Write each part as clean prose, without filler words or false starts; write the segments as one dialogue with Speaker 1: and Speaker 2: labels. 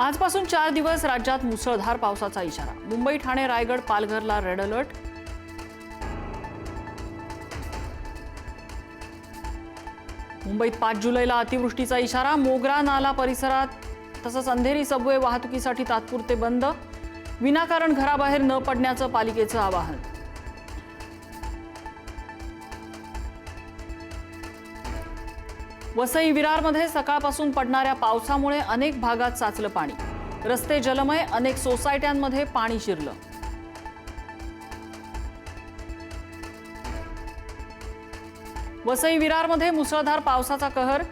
Speaker 1: आजपासून 4 दिवस राज्यात मुसळधार पावसाचा इशारा। मुंबई, ठाणे, रायगड, पालघरला रेड अलर्ट। मुंबईत 5 जुलैला अतिवृष्टीचा इशारा। मोगरा नाला परिसरात तसंच अंधेरी सबवे वाहतुकीसाठी तात्पुरते बंद। विनाकारण घराबाहेर न पडण्याचं पालिकेचं आवाहन। वसई विरारमध्ये सकाळपासून पडणाऱ्या पावसामुळे अनेक भागात साचलं पाणी। रस्ते जलमय, अनेक सोसायट्यांमध्ये पाणी शिरलं। वसई विरारमध्ये मुसळधार पावसाचा कहर।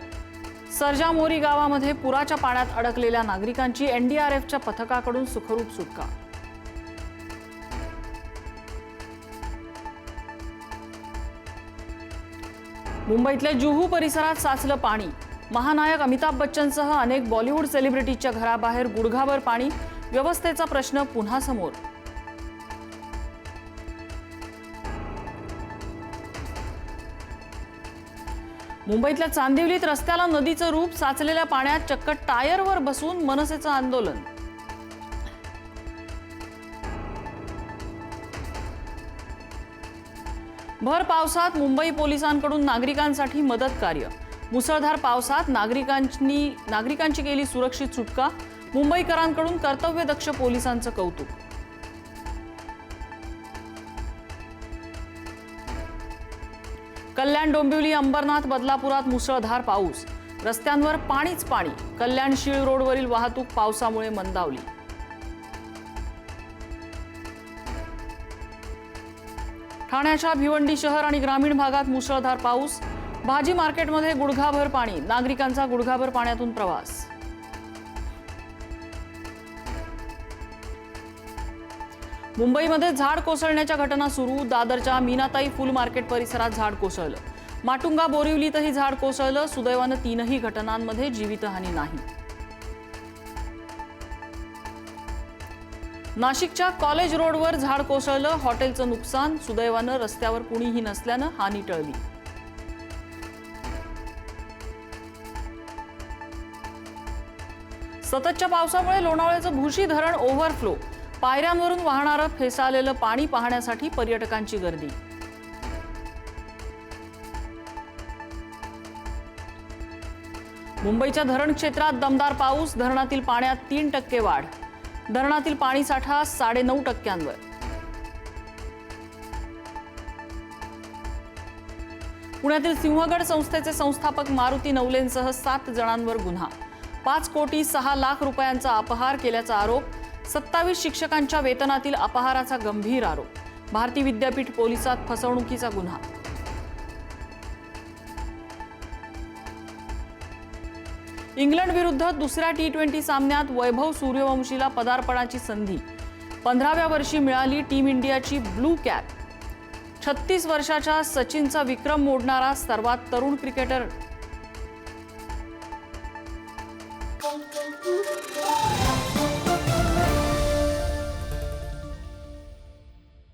Speaker 1: सर्जामोरी गावामध्ये पुराच्या पाण्यात अडकलेल्या नागरिकांची एनडीआरएफच्या पथकाकडून सुखरूप सुटका। मुंबईतल्या जुहू परिसरात साचलं पाणी। महानायक अमिताभ बच्चनसह अनेक बॉलिवूड सेलिब्रिटीच्या घराबाहेर गुडघाभर पाणी। व्यवस्थेचा प्रश्न पुन्हा समोर। मुंबईतल्या चांदिवलीत रस्त्याला नदीचं रूप। साचलेल्या पाण्यात चक्क टायरवर बसून मनसेचं आंदोलन। भर पावसात मुंबई पोलिसांकडून नागरिकांसाठी मदत कार्य। मुसळधार पावसात नागरिकांची केली सुरक्षित सुटका। मुंबईकरांकडून कर्तव्यदक्ष पोलिसांचं कौतुक। कल्याण, डोंबिवली, अंबरनाथ, बदलापुरात मुसळधार पाऊस। रस्त्यांवर पाणीच पाणी। कल्याण शीळ रोडवरील वाहतूक पावसामुळे मंदावली। ठाण्याच्या भिवंडी शहर आणि ग्रामीण भागात मुसळधार पाऊस। भाजी मार्केटमध्ये गुडघाभर पाणी। नागरिकांचा गुडघाभर पाण्यातून प्रवास। मुंबईमध्ये झाड कोसळण्याच्या घटना सुरू। दादरच्या मीनाताई फुल मार्केट परिसरात झाड कोसळलं। माटुंगा, बोरिवलीतही झाड कोसळलं। सुदैवानं 3ही घटनांमध्ये जीवितहानी नाही। नाशिकच्या कॉलेज रोडवर झाड कोसळलं। हॉटेलचं नुकसान। सुदैवानं रस्त्यावर कुणीही नसल्यानं हानी टळली। सततच्या पावसामुळे लोणावळ्याचं भुशी धरण ओव्हरफ्लो। पायऱ्यांवरून वाहणारं फेसाळलेलं पाणी पाहण्यासाठी पर्यटकांची गर्दी। मुंबईच्या धरण क्षेत्रात दमदार पाऊस। धरणातील पाण्यात 3% वाढ। धरणातील पाणीसाठा 9.5%वर। पुण्यातील सिंहगड संस्थेचे संस्थापक मारुती नवलेंसह 7 जणांवर गुन्हा। 5,06,00,000 रुपयांचा अपहार केल्याचा आरोप। 27 शिक्षकांच्या वेतनातील अपहाराचा गंभीर आरोप। भारती विद्यापीठ पोलिसात फसवणुकीचा गुन्हा। इंग्लंड विरुद्ध दुसऱ्या T20 सामन्यात वैभव सूर्यवंशीला पदार्पणाची संधी। 15व्या वर्षी मिळाली टीम इंडियाची ब्लू कॅप। 36 वर्षाच्या सचिनचा विक्रम मोडणारा सर्वात तरुण क्रिकेटर